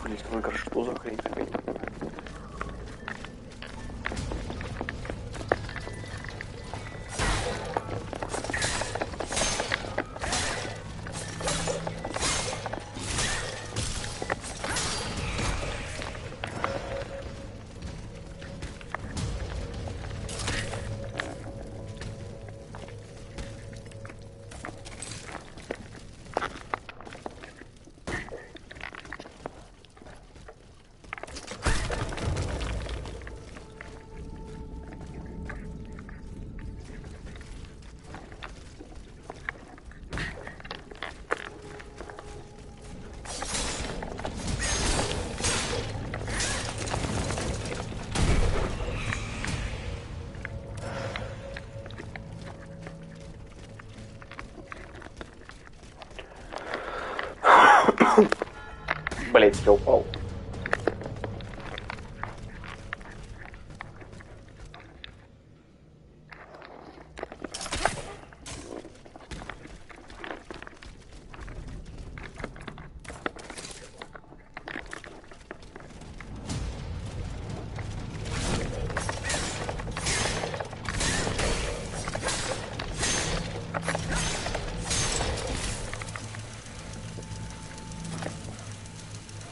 Выигрыш, что за хрень такая? Блять, я упал.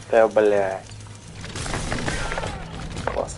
Да, блядь. Класс.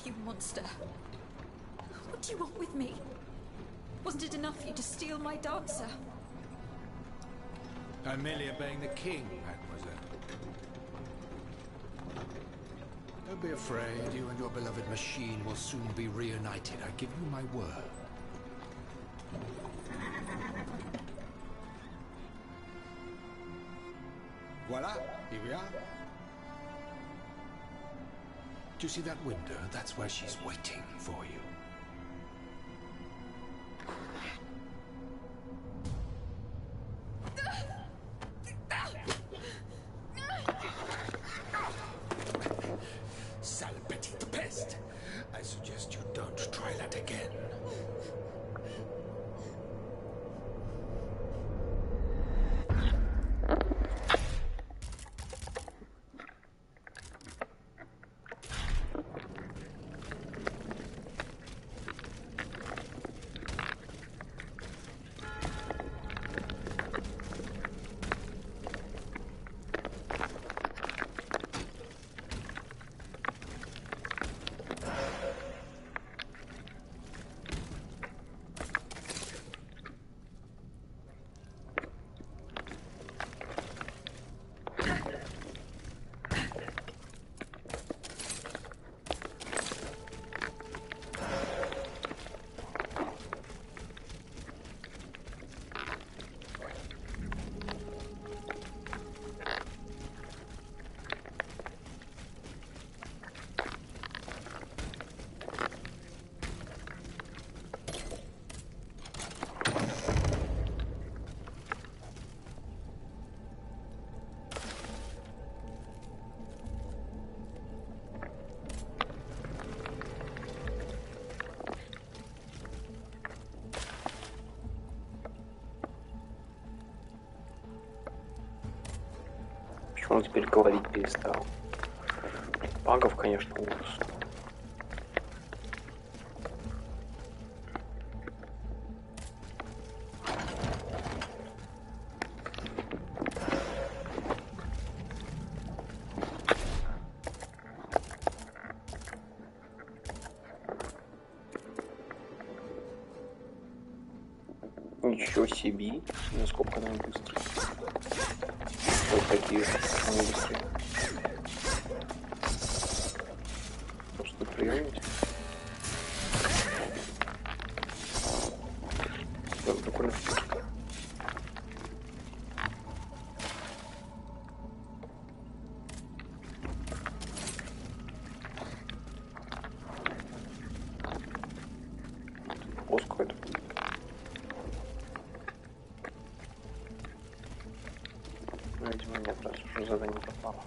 You monster. What do you want with me? Wasn't it enough for you to steal my dancer? I'm merely obeying the king, mademoiselle. Don't be afraid. You and your beloved machine will soon be reunited. I give you my word. Voila, here we are. Do you see that window? That's where she's waiting for you. Sale petite peste. I suggest you don't try that again. Он теперь говорить перестал. Багов, конечно, ужас. Ничего себе, насколько она быстрая. Вот такие они быстрые. Просто приемните. Да, прикольно. Плоско это. Видимо, нет, раз уже задание попало.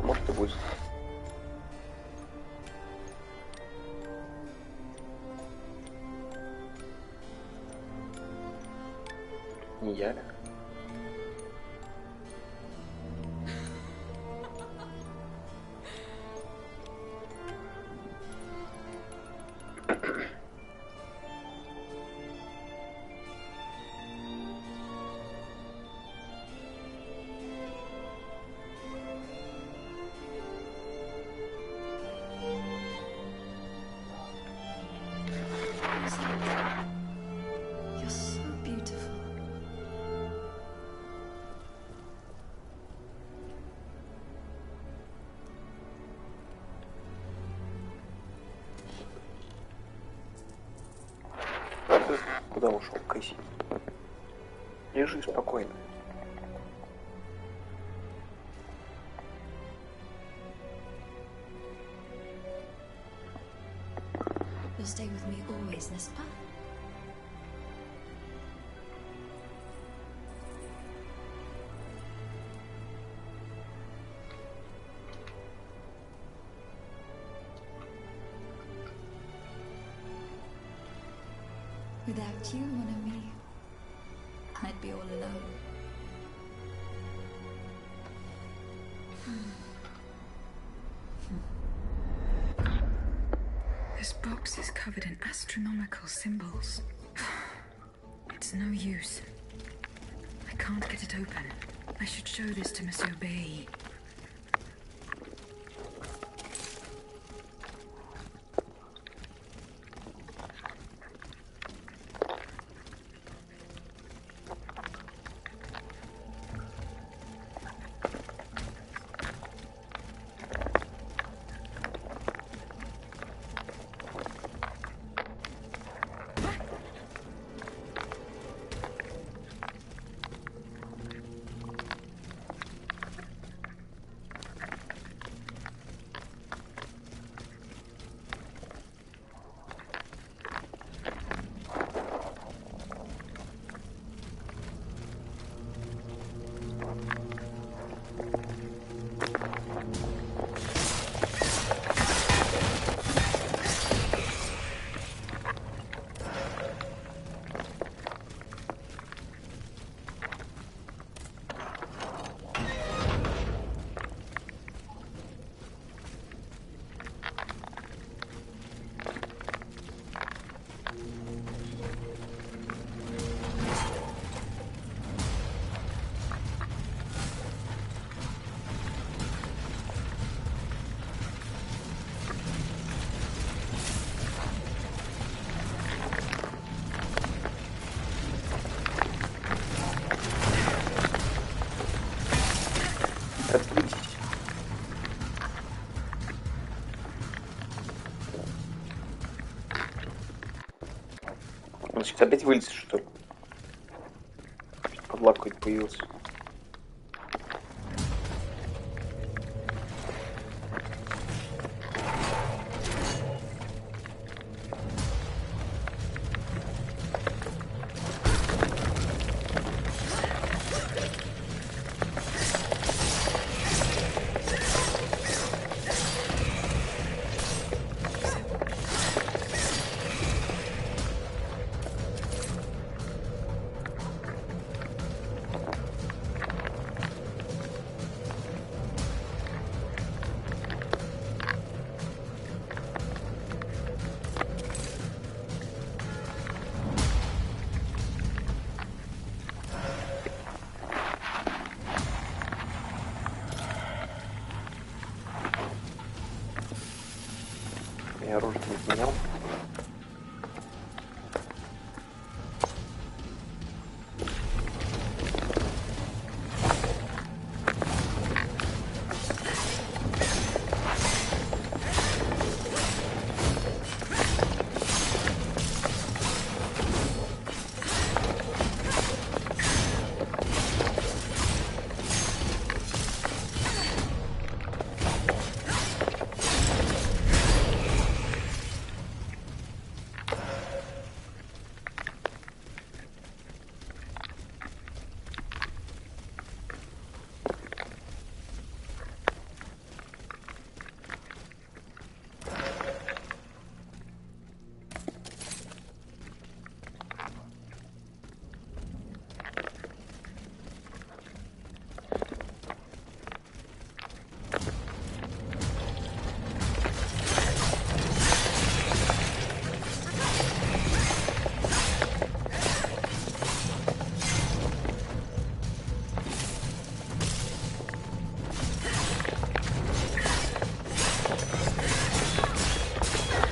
Может и будет. Не я ли? You're so beautiful. А ты куда ушел, Кэсси? Лежи спокойно. You'll stay with me always, n'est-ce pas? Without you, mon ami, I'd be all alone. This box is covered in astronomical symbols. It's no use. I can't get it open. I should show this to Monsieur Bay. Он сейчас опять вылезет, что ли? Подлак какой-то появился. Я оружие не поменял.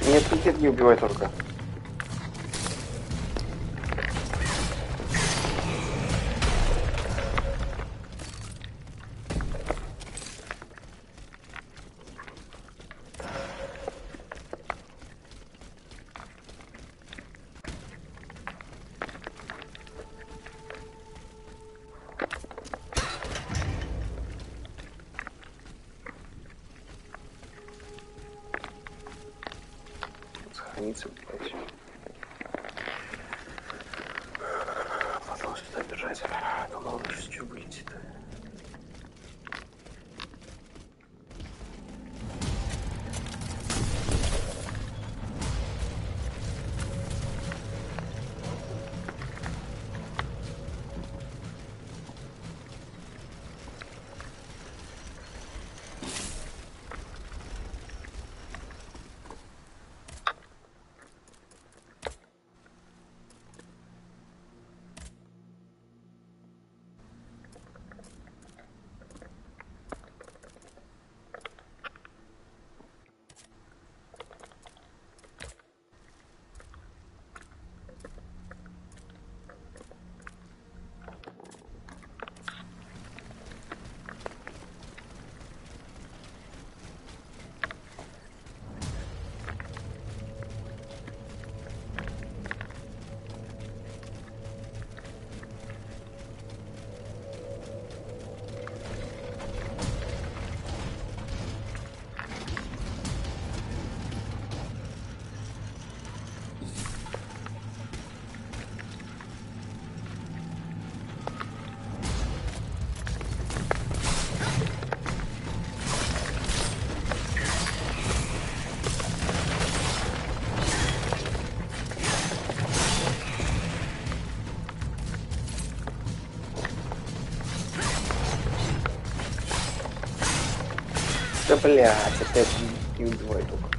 Нет, крикет не убивай только. Сохраниться, блядь. Потом сюда бежать. Ну ладно, сейчас что вылетит. Да блядь, опять не убивай только.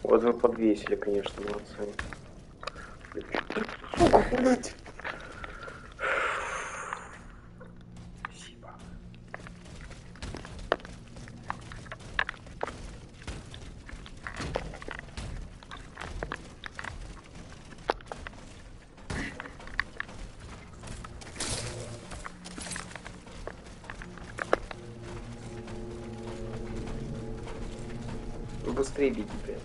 Вот вы подвесили, конечно, молодцы. Сука, блядь. Спасибо. Быстрее беги, блядь.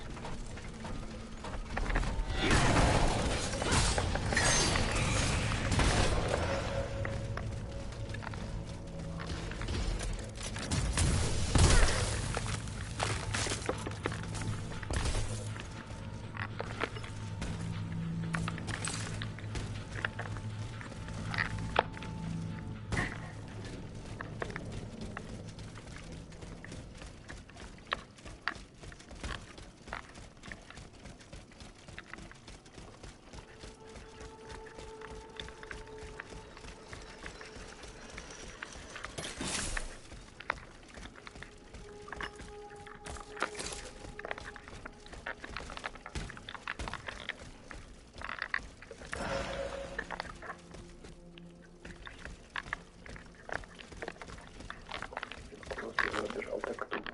Забежал так тупо.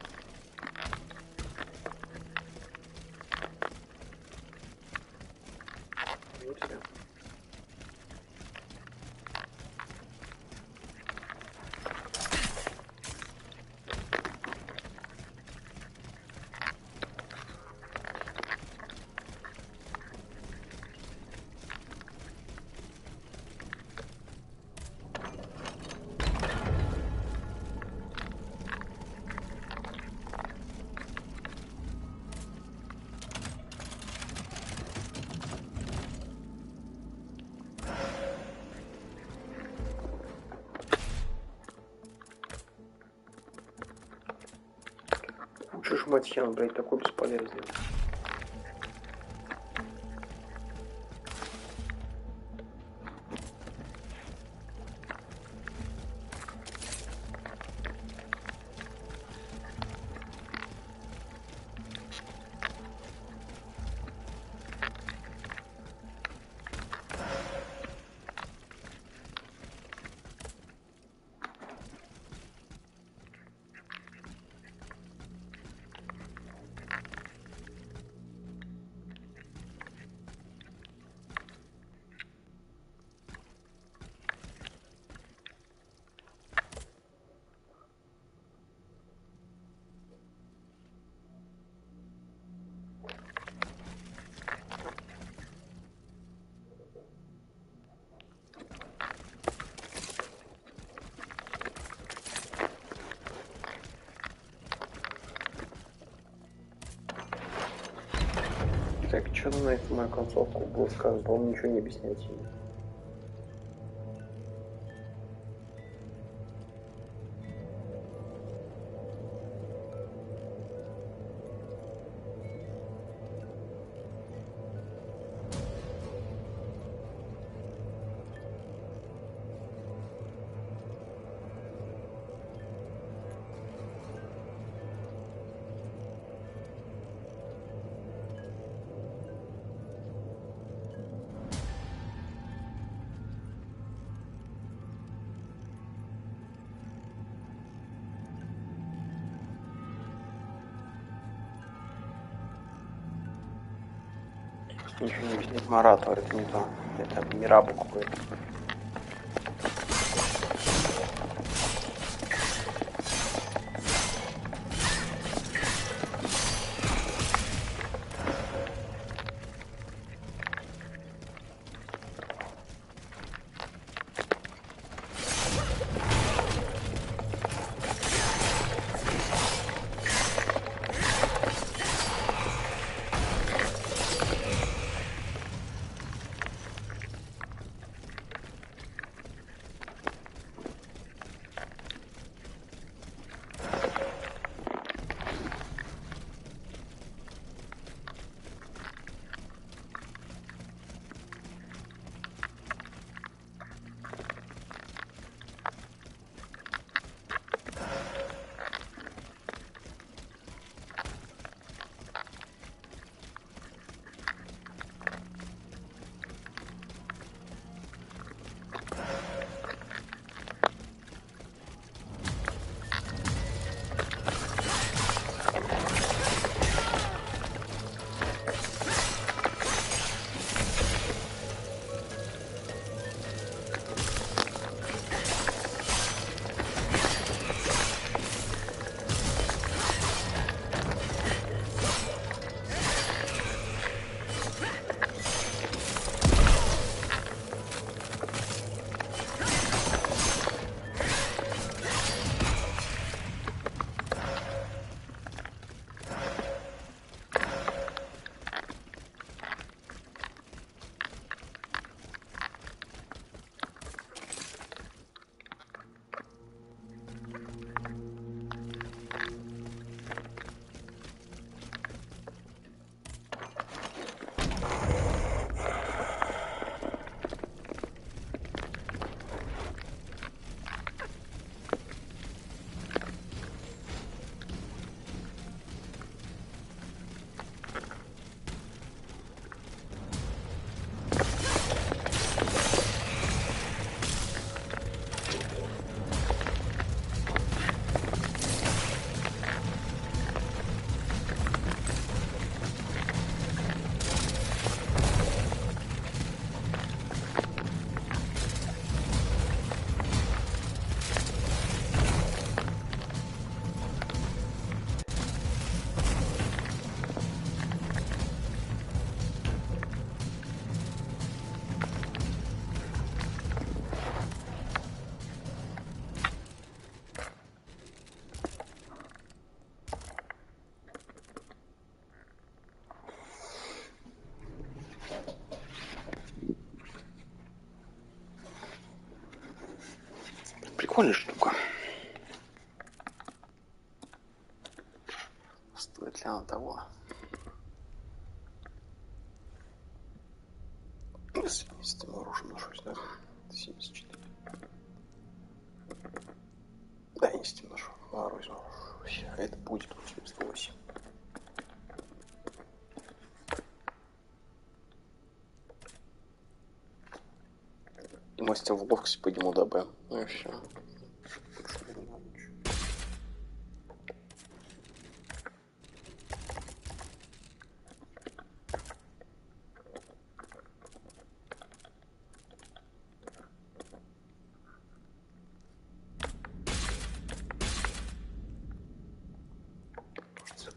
И все. Лучше ж мать хера, блядь, такой бесполезный. еще на эту мою концовку было сказано, по-моему, ничего не объяснять ему. Ничего не объяснять Марату, это не то. Это Мирабу какой-то. Прикольная штука. Стоит ли она того? С 70 оружием ношусь, да? 74. Да, я не с тем ношу. Оружие. А это будет 88. И мастер в ловкости подниму до Б. Ну и все.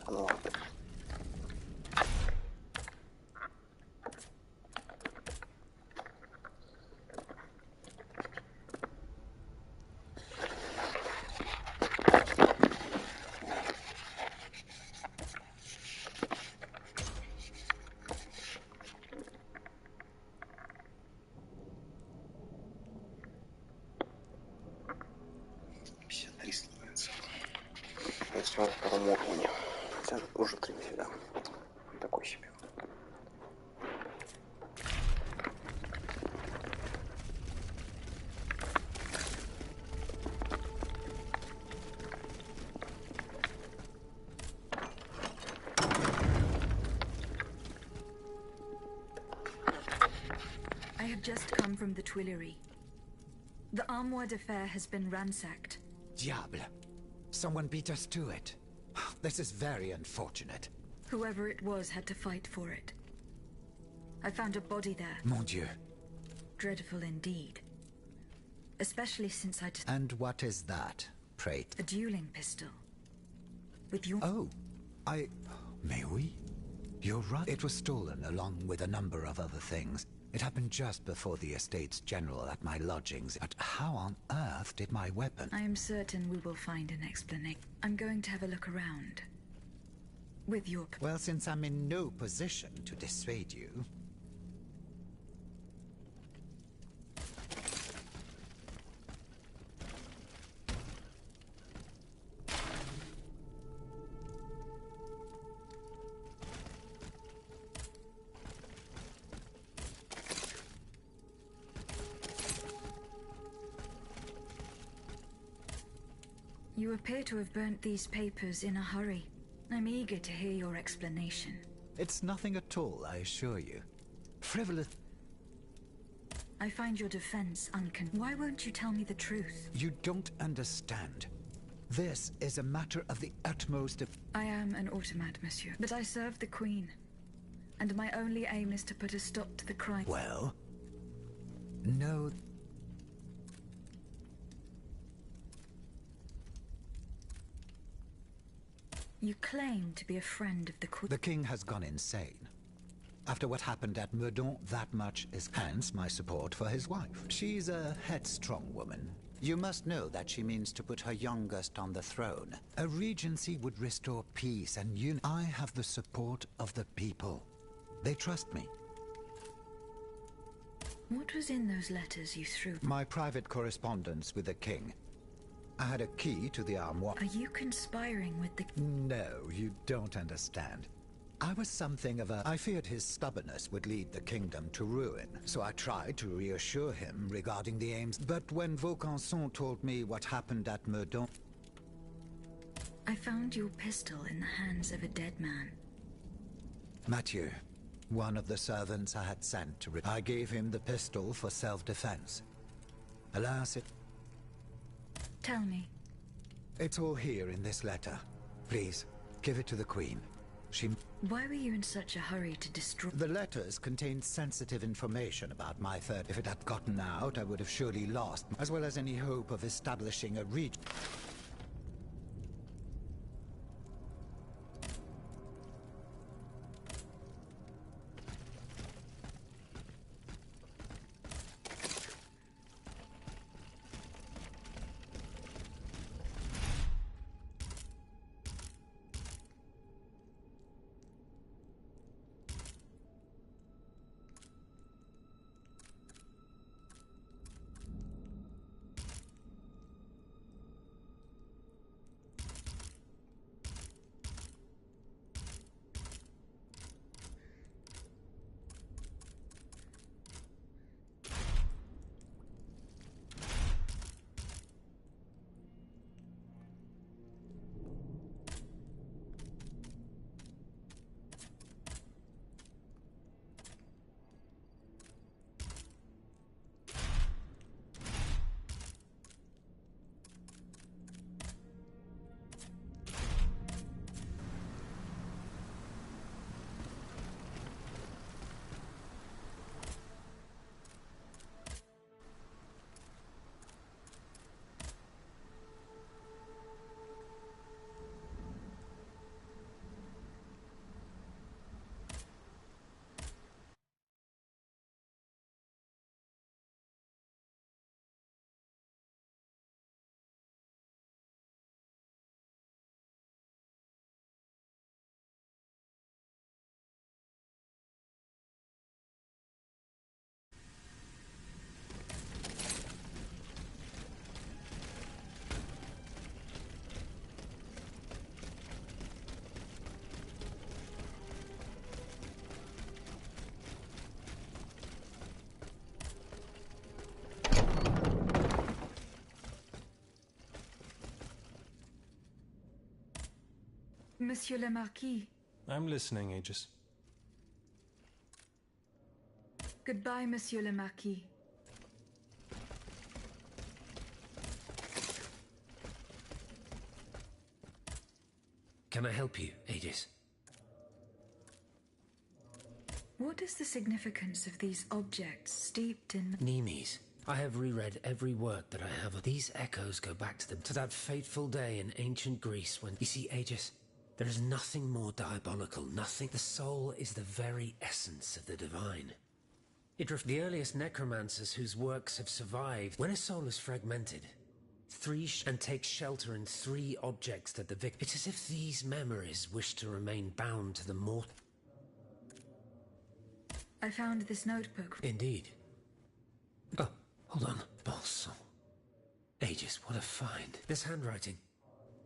Ну ладно. замурования. Хотя уже 3 да. Такой себе. I have just come from the Tuileries. The Armoire de Fer has been ransacked. Diable. Someone beat us to it. This is very unfortunate. Whoever it was had to fight for it. I found a body there. Mon Dieu. Dreadful indeed. Especially since And what is that, pray? a dueling pistol. With your... Oh, May we? You're right. It was stolen along with a number of other things. It happened just before the Estates General at my lodgings. But how on earth did my weapon... I am certain we will find an explanation. I'm going to have a look around. With your... Well, since I'm in no position to dissuade you... You appear to have burnt these papers in a hurry. I'm eager to hear your explanation. It's nothing at all, I assure you. Frivolous... I find your defense Why won't you tell me the truth? You don't understand. This is a matter of the utmost of... I am an automat, monsieur. But I serve the Queen. And my only aim is to put a stop to the crime. Well... No... You claim to be a friend of the Queen. The king has gone insane. After what happened at Meudon, that much is hence my support for his wife. She's a headstrong woman. You must know that she means to put her youngest on the throne. A regency would restore peace and unity. I have the support of the people. They trust me. What was in those letters you threw? My private correspondence with the king. I had a key to the armoire. Are you conspiring with the... No, you don't understand. I was something of a... I feared his stubbornness would lead the kingdom to ruin, so I tried to reassure him regarding the aims. But when Vaucanson told me what happened at Meudon... I found your pistol in the hands of a dead man. Mathieu, one of the servants I had sent to... I gave him the pistol for self-defense. Alas, it... Tell me. It's all here in this letter. Please, give it to the Queen. She... Why were you in such a hurry to destroy... The letters contained sensitive information about my third. If it had gotten out, I would have surely lost, as well as any hope of establishing a region. Monsieur le Marquis. I'm listening, Aegis. Goodbye, Monsieur le Marquis. Can I help you, Aegis? What is the significance of these objects steeped in... Nemes. I have reread every work that I have. These echoes go back to that fateful day in ancient Greece when... You see, Aegis, there is nothing more diabolical, nothing. The soul is the very essence of the divine. The earliest necromancers whose works have survived, when a soul is fragmented, and takes shelter in three objects that the victim... It's as if these memories wish to remain bound to the mortal. I found this notebook. Indeed. Oh, hold on. Bon sang. Aegis, what a find. This handwriting.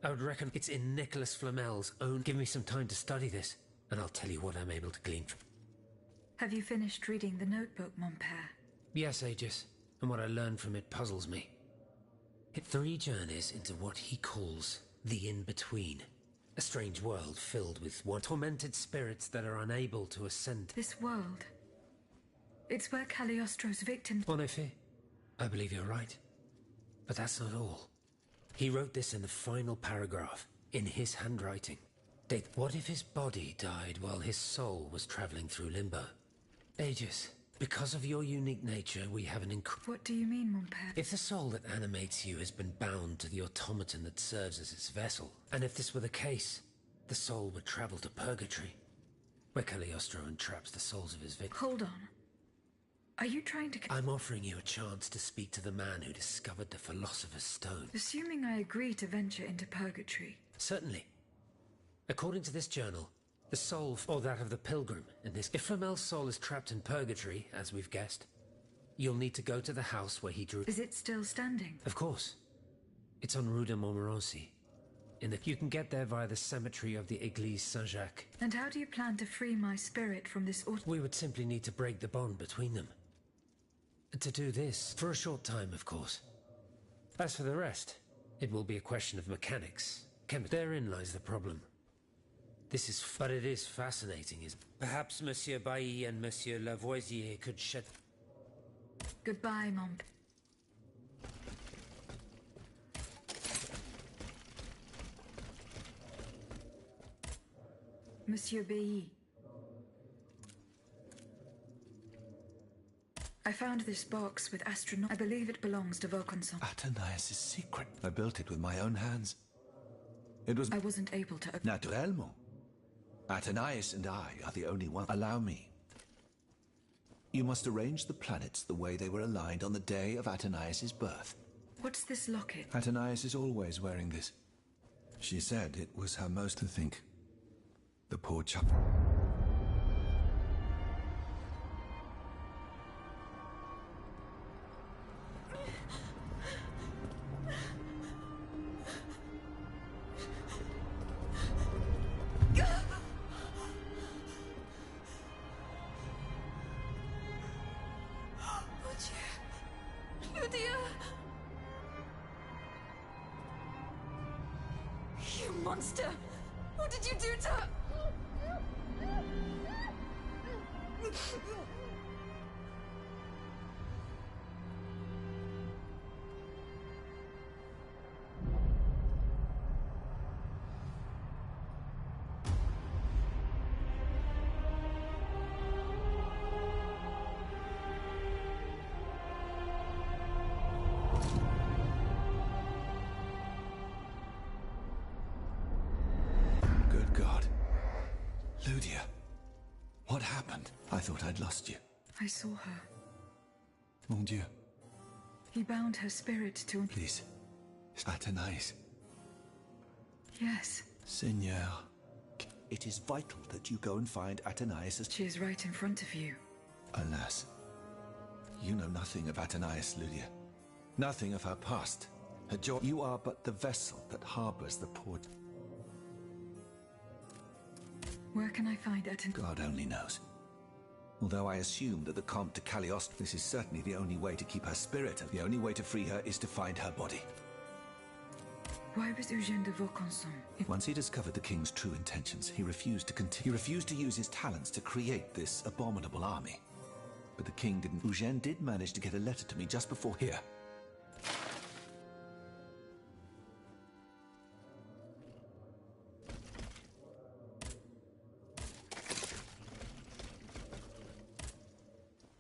I would reckon it's in Nicholas Flamel's own... Give me some time to study this, and I'll tell you what I'm able to glean from... Have you finished reading the notebook, mon père? Yes, Aegis, and what I learned from it puzzles me. Three journeys into what he calls the in-between. A strange world filled with tormented spirits that are unable to ascend. This world? It's where Cagliostro's victims... En effet, I believe you're right. But that's not all. He wrote this in the final paragraph, in his handwriting. What if his body died while his soul was traveling through limbo? Aegis, because of your unique nature, we have an What do you mean, mon père? If the soul that animates you has been bound to the automaton that serves as its vessel, and if this were the case, the soul would travel to purgatory, where Cagliostro entraps the souls of his victims. Hold on. Are you trying to... I'm offering you a chance to speak to the man who discovered the Philosopher's Stone. Assuming I agree to venture into purgatory. Certainly. According to this journal, the soul, or that of the pilgrim, in this... If Flamel's soul is trapped in purgatory, as we've guessed, you'll need to go to the house where he drew... Is it still standing? Of course. It's on Rue de Montmorency. You can get there via the cemetery of the Église Saint-Jacques. And how do you plan to free my spirit from this We would simply need to break the bond between them. To do this, for a short time, of course. As for the rest, it will be a question of mechanics. Therein lies the problem. But it is fascinating, Perhaps Monsieur Bailly and Monsieur Lavoisier could shed... Goodbye, mon... Monsieur Bailly. I found this box with astronaut... I believe it belongs to Vaucanson. Athénaïs' secret. I built it with my own hands. It was... I wasn't able to... Naturellement. Athénaïs and I are the only ones. Allow me. You must arrange the planets the way they were aligned on the day of Athénaïs' birth. What's this locket? Athénaïs is always wearing this. She said it was her most to think. The poor chap. You monster! What did you do to her? Good God. Lydia. What happened? I thought I'd lost you. I saw her. Mon Dieu. He bound her spirit to... Please. Athénaïs. Yes. Seigneur. It is vital that you go and find Athénaïs. She is right in front of you. Alas. You know nothing of Athénaïs, Lydia. Nothing of her past. Her joy. You are but the vessel that harbors the poor... Where can I find Athénaïs? God only knows. Although I assume that the Comte de Cagliostro... This is certainly the only way to keep her spirit, and the only way to free her is to find her body. Why was Eugène de Vaucanson? Once he discovered the king's true intentions, he refused to continue. He refused to use his talents to create this abominable army. But the king didn't. Eugène did manage to get a letter to me just before here.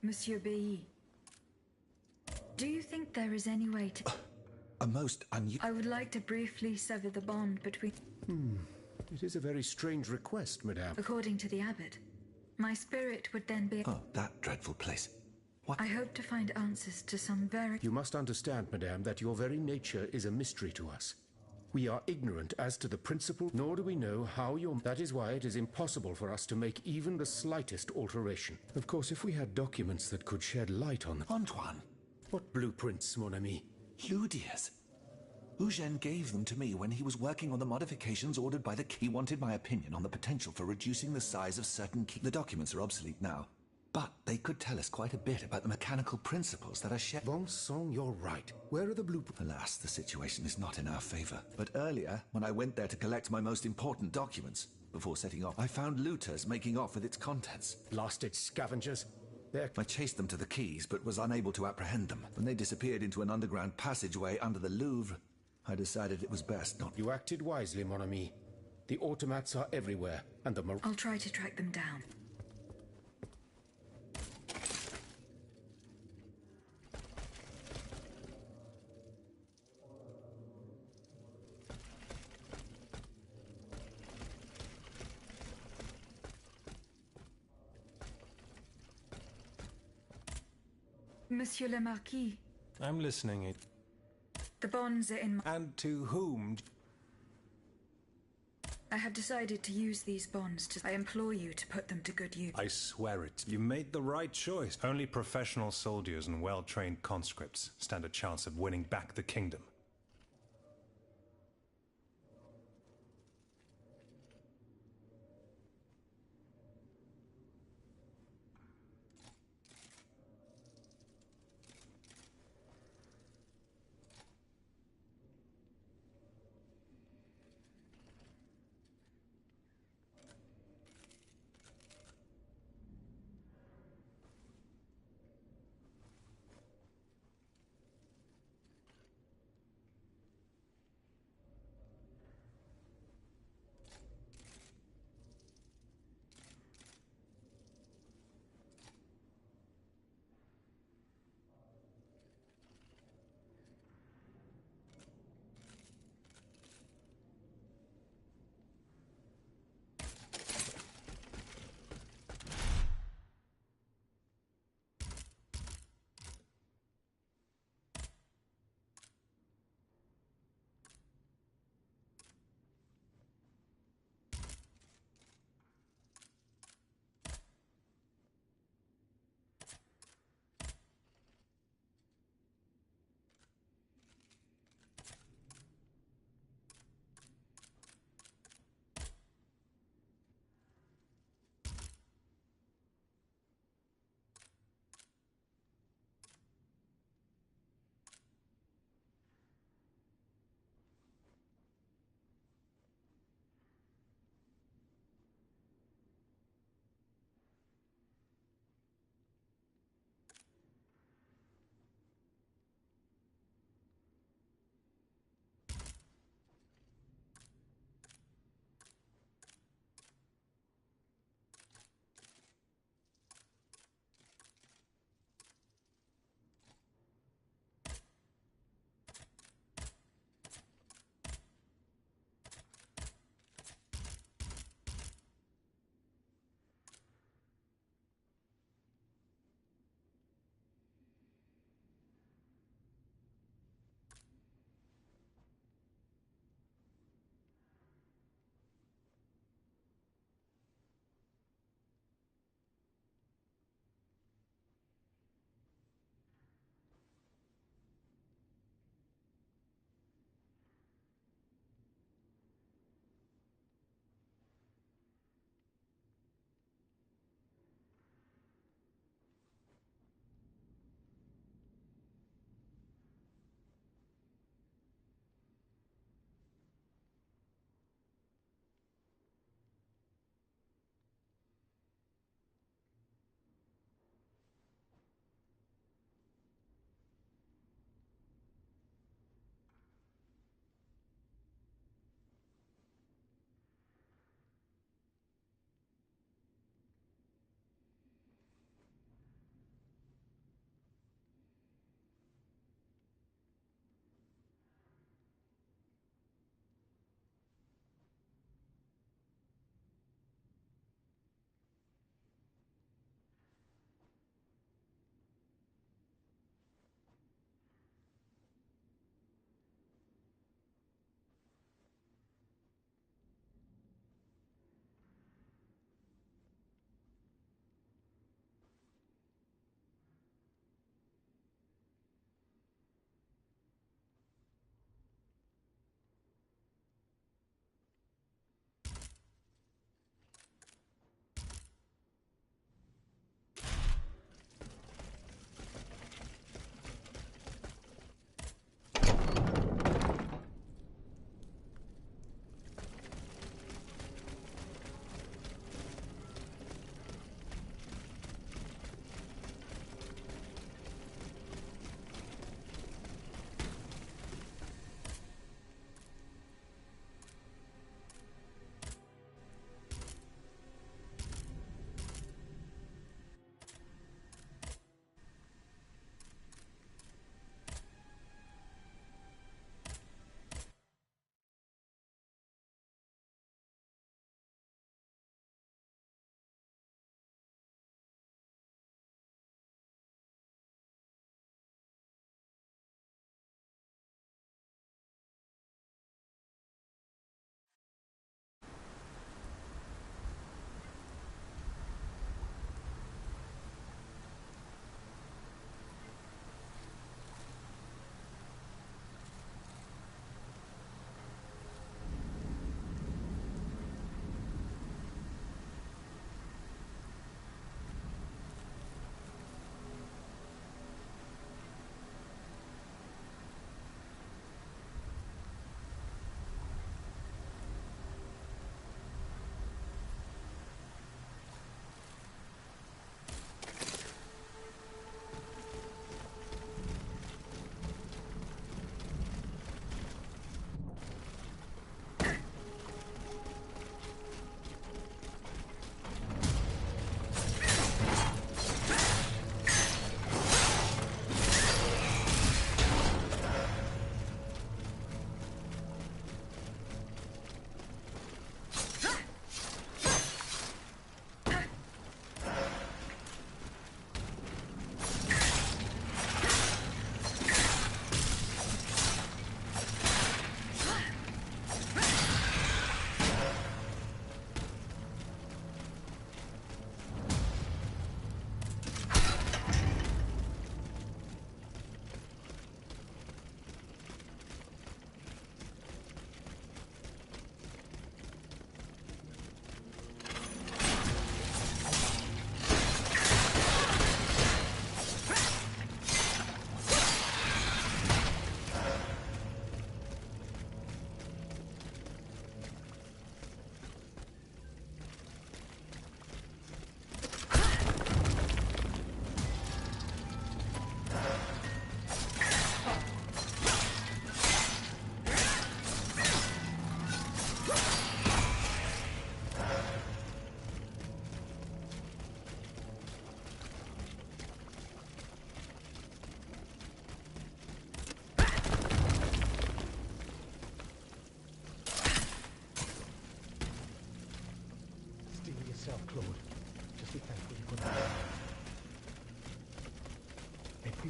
Monsieur Bailly, do you think there is any way to... A most unusual... I would like to briefly sever the bond between... It is a very strange request, madame. According to the abbot, my spirit would then be... Oh, that dreadful place. What? I hope to find answers to some very... You must understand, madame, that your very nature is a mystery to us. We are ignorant as to the principle, nor do we know how your... That is why it is impossible for us to make even the slightest alteration. Of course, if we had documents that could shed light on... Antoine! What blueprints, mon ami? Ludia's. Eugène gave them to me when he was working on the modifications ordered by the king. He wanted my opinion on the potential for reducing the size of certain key... The documents are obsolete now, but they could tell us quite a bit about the mechanical principles that are shared. Vincent, you're right. Where are the blueprints? Alas, the situation is not in our favor. But earlier, when I went there to collect my most important documents, before setting off, I found looters making off with its contents. Blasted scavengers. I chased them to the quays, but was unable to apprehend them. When they disappeared into an underground passageway under the Louvre, I decided it was best not... You acted wisely, mon ami. The automats are everywhere, and the... I'll try to track them down. Monsieur le Marquis. I'm listening. The bonds are in my... And to whom? I have decided to use these bonds to... I implore you to put them to good use. I swear it. You made the right choice. Only professional soldiers and well-trained conscripts stand a chance of winning back the kingdom.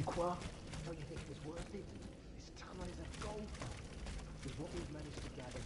Quoi? Don't you think it was worth it? This tunnel is a gold mine. With what we've managed to gather,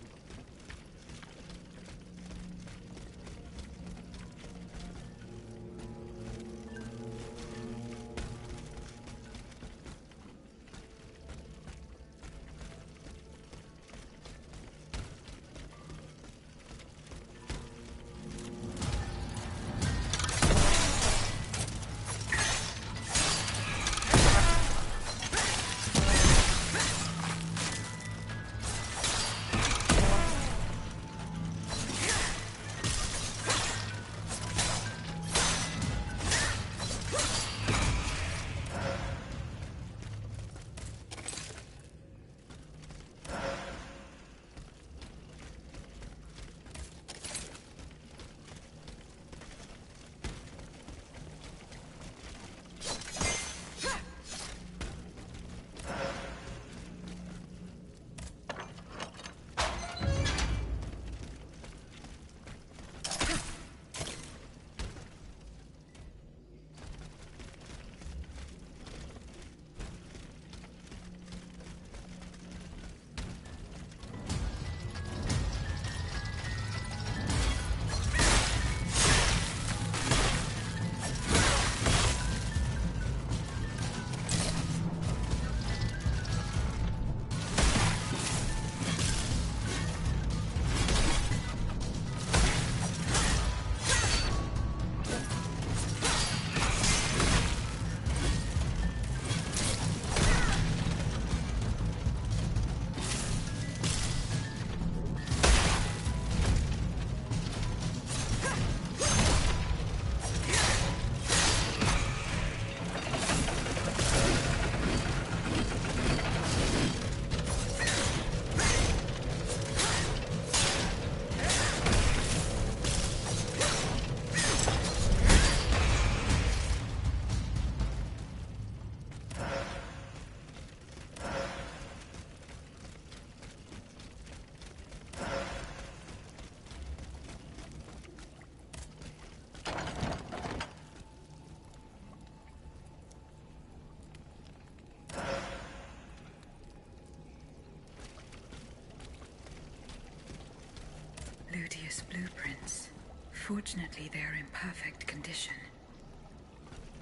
Ludius blueprints. Fortunately, they are in perfect condition.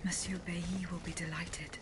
Monsieur Bailly will be delighted.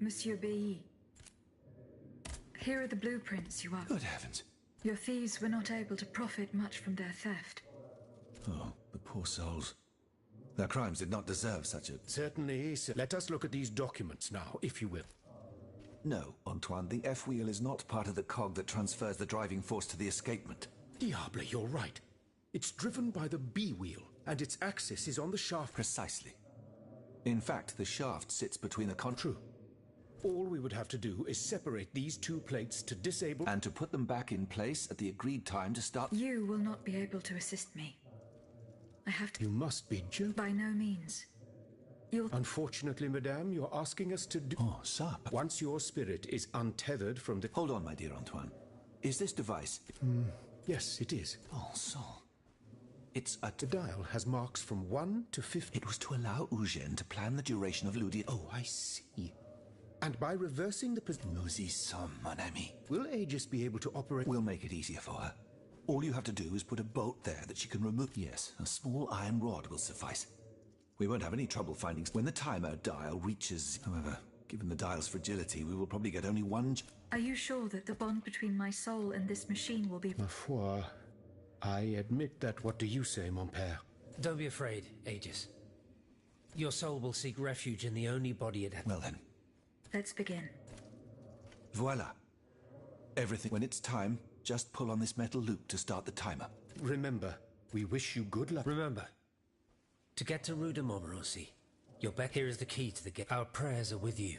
Monsieur B. Here are the blueprints you are. Good heavens. Your thieves were not able to profit much from their theft. Oh, the poor souls. Their crimes did not deserve such a... Certainly, sir. Let us look at these documents now, if you will. No, Antoine, the F-wheel is not part of the cog that transfers the driving force to the escapement. Diable, you're right. It's driven by the B-wheel, and its axis is on the shaft. Precisely. In fact, the shaft sits between the True. All we would have to do is separate these two plates to disable... and to put them back in place at the agreed time to start... You will not be able to assist me. I have to... You must be joking. By no means. You'll... Unfortunately, madame, you're asking us to do... Oh, sir. Once your spirit is untethered from the... Hold on, my dear Antoine. Is this device... Yes, it is. Oh, so... It's a... The dial has marks from 1 to 50. It was to allow Eugène to plan the duration of Ludi... Oh, I see. And by reversing the position... Nous y sommes, mon ami. Will Aegis be able to operate... We'll make it easier for her. All you have to do is put a bolt there that she can remove... Yes, a small iron rod will suffice. We won't have any trouble finding... When the timer dial reaches... However, given the dial's fragility, we will probably get only one... Are you sure that the bond between my soul and this machine will be... Ma foi, I admit that... What do you say, mon père? Don't be afraid, Aegis. Your soul will seek refuge in the only body it has. Well then. Let's begin. Voila. Everything... When it's time, just pull on this metal loop to start the timer. Remember, we wish you good luck. Remember, to get to Rue de Montmorency, your back here is the key to the gate. Our prayers are with you.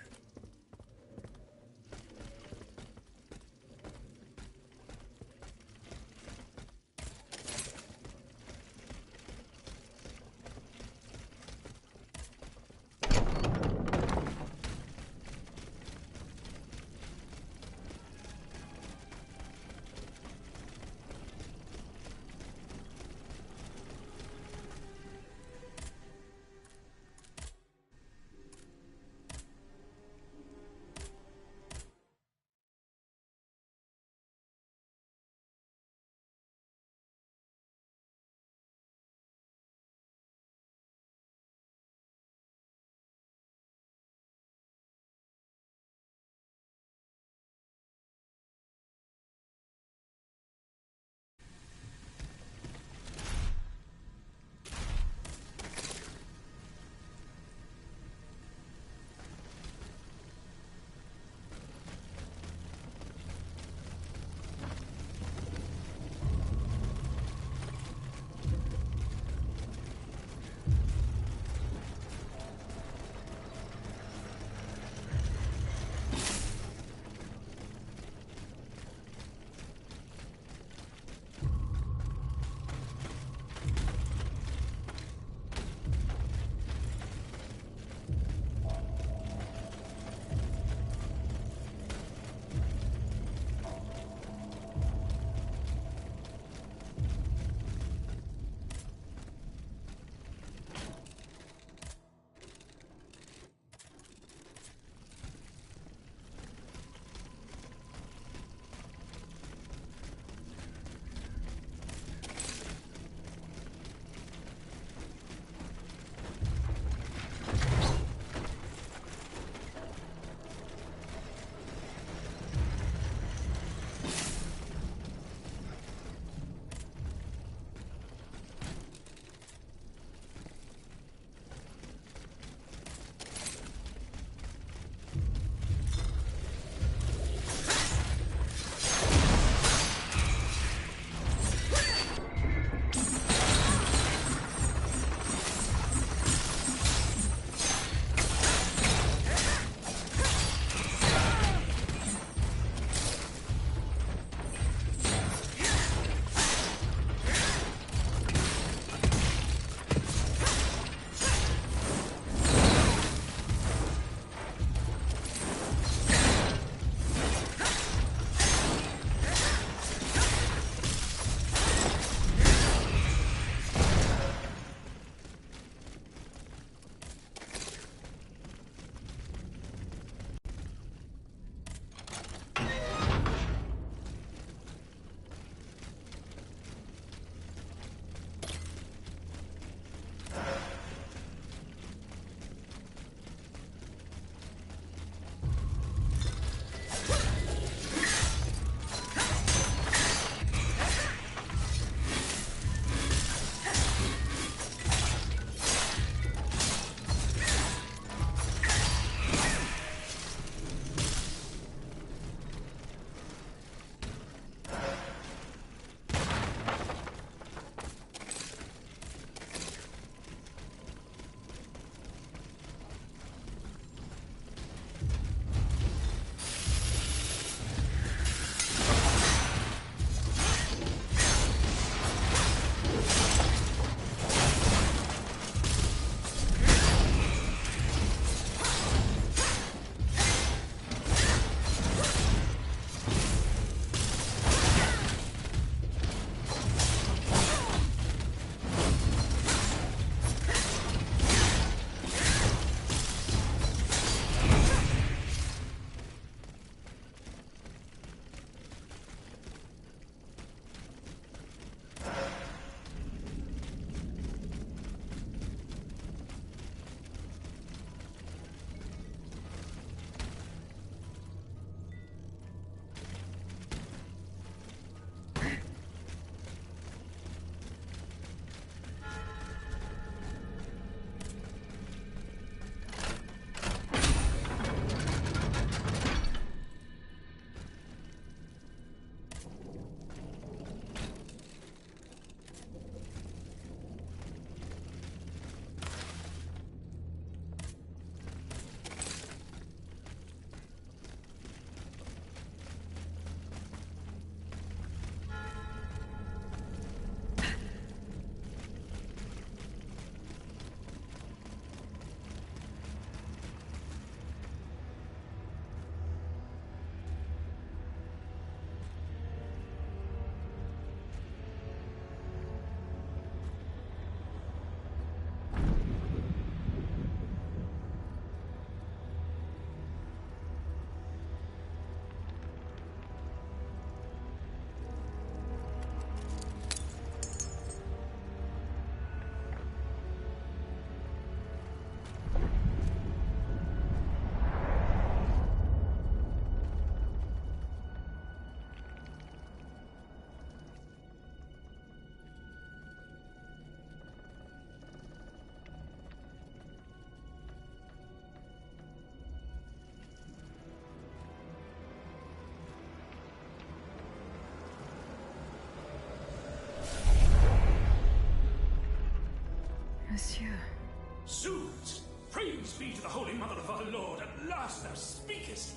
last thou speakest!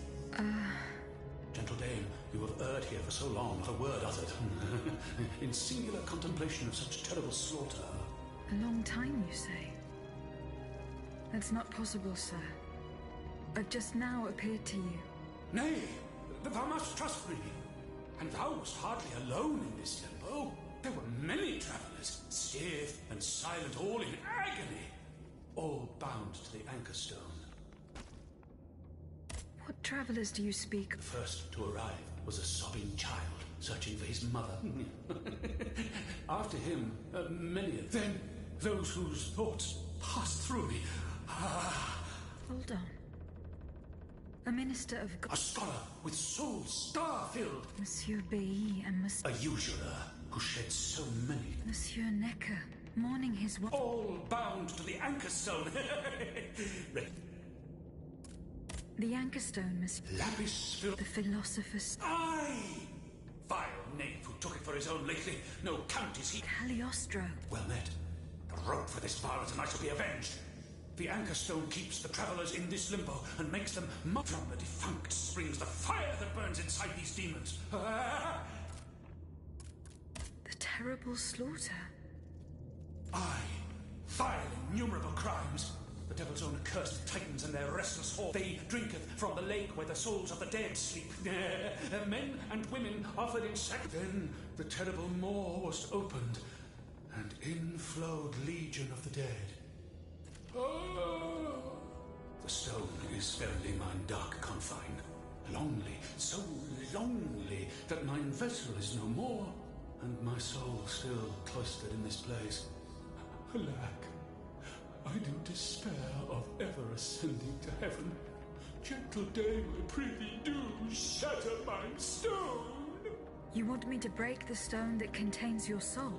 Gentle dame, you have erred here for so long, not a word uttered. In singular contemplation of such terrible slaughter. A long time, you say? That's not possible, sir. I've just now appeared to you. Nay, thou must trust me. And thou wast hardly alone in this limbo. There were many travelers, stiff and silent, all in agony, all bound to the anchor stone. What travelers do you speak? The first to arrive was a sobbing child, searching for his mother. After him, many. Then, those whose thoughts passed through me. Hold on. A minister of God. A scholar with soul star-filled. Monsieur Bailly and Monsieur... A usurer who shed so many. Monsieur Necker, mourning his wife. All bound to the anchor stone. The anchor stone, Monsieur... Lapis filled. The philosopher's... Aye! Vile knave who took it for his own lately. No count is he. Cagliostro. Well met. The rope for this violence, and I shall be avenged. The anchor stone keeps the travelers in this limbo and makes them mock. From the defunct springs the fire that burns inside these demons. The terrible slaughter. Aye. Vile innumerable crimes. The devil's own accursed titans and their restless horde. They drinketh from the lake where the souls of the dead sleep. Men and women offered in sacrifice. Then the terrible maw was opened, and in flowed legion of the dead. The stone is verily mine dark confine. Lonely, so lonely, that mine vessel is no more, and my soul still cloistered in this place. Alack, I do despair of ever ascending to heaven. Gentle dame, I prithee do shatter mine stone. You want me to break the stone that contains your soul?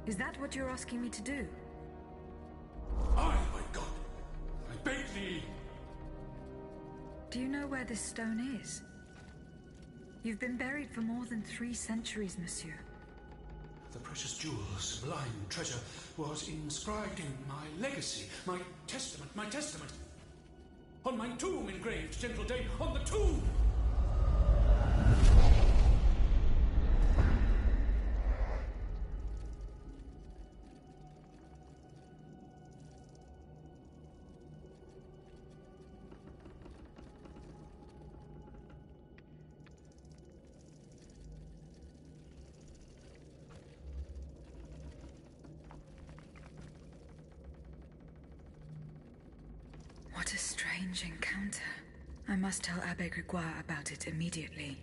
Is that what you're asking me to do? Aye, my God! I beg thee! Do you know where this stone is? You've been buried for more than 3 centuries, monsieur. The precious jewel, sublime treasure, was inscribed in my legacy, my testament. On my tomb engraved, gentle dame, on the tomb! What a strange encounter. I must tell Abbe Gregoire about it immediately.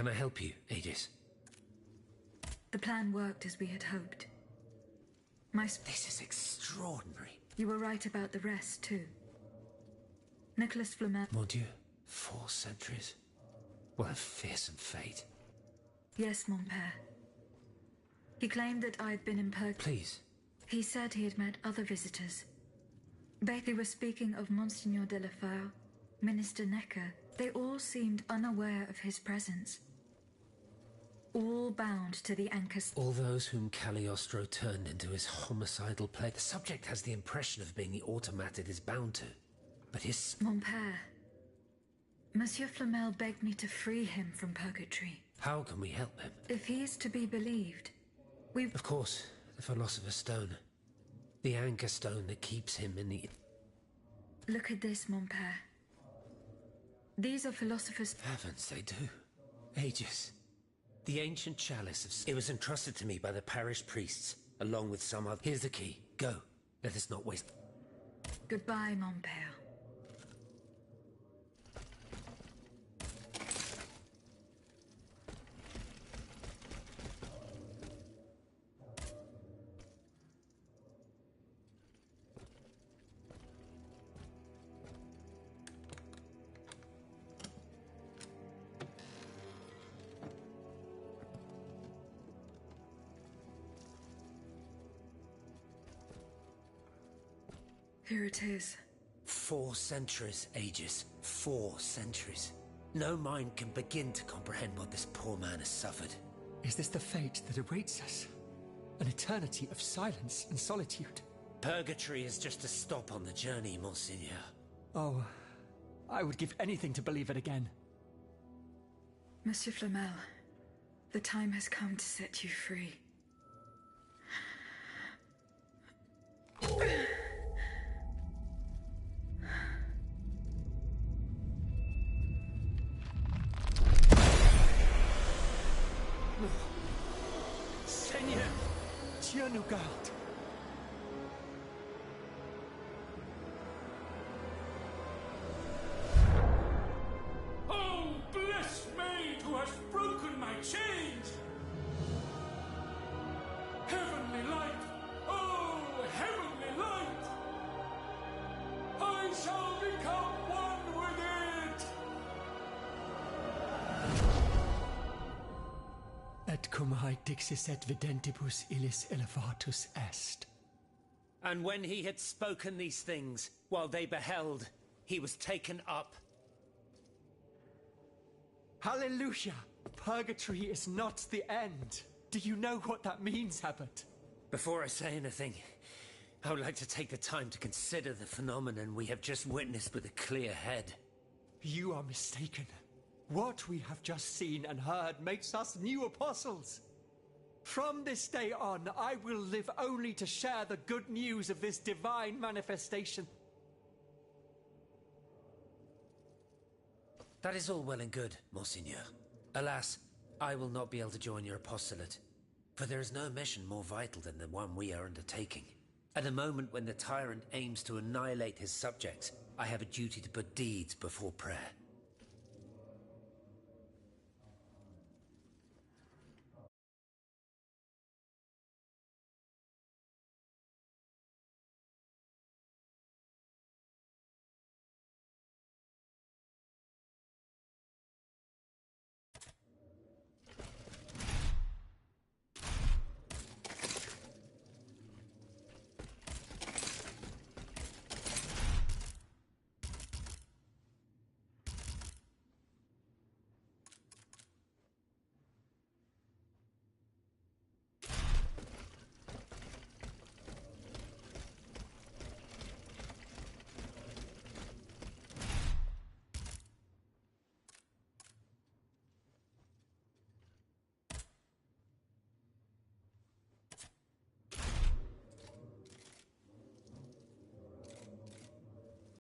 Can I help you, Aegis? The plan worked as we had hoped. This is extraordinary. You were right about the rest, too. Nicholas Flamel... Mon Dieu, 4 centuries. What a fearsome fate. Yes, mon père. He claimed that I'd been in Please. He said he had met other visitors. They were speaking of Monsignor de la Feur, Minister Necker. They all seemed unaware of his presence. All bound to the anchor... All those whom Cagliostro turned into his homicidal plague. The subject has the impression of being the automat it is bound to. But his... Mon père, Monsieur Flamel begged me to free him from purgatory. How can we help him? If he is to be believed, we... Of course, the Philosopher's Stone. The anchor stone that keeps him in the... Look at this, mon père. These are Philosopher's... Heavens, they do. Aegis. The ancient chalice of... It was entrusted to me by the parish priests, along with some other... Here's the key. Go. Let us not waste... Goodbye, mon père. Here it is. 4 centuries, Aegis. 4 centuries. No mind can begin to comprehend what this poor man has suffered. Is this the fate that awaits us? An eternity of silence and solitude? Purgatory is just a stop on the journey, Monseigneur. Oh, I would give anything to believe it again. Monsieur Flamel, the time has come to set you free. Seigneur, Dieu nous garde. Oh, blessed maid who has broken my chains! Heavenly light! Oh, heavenly light! I shall become one with it! Et cum haec dixis et videntibus illis elevatus est. And when he had spoken these things, while they beheld, he was taken up. Hallelujah! Purgatory is not the end. Do you know what that means, Abbot? Before I say anything, I would like to take the time to consider the phenomenon we have just witnessed with a clear head. You are mistaken. What we have just seen and heard makes us new apostles. From this day on, I will live only to share the good news of this divine manifestation. That is all well and good, Monseigneur. Alas, I will not be able to join your apostolate, for there is no mission more vital than the one we are undertaking. At the moment when the tyrant aims to annihilate his subjects, I have a duty to put deeds before prayer.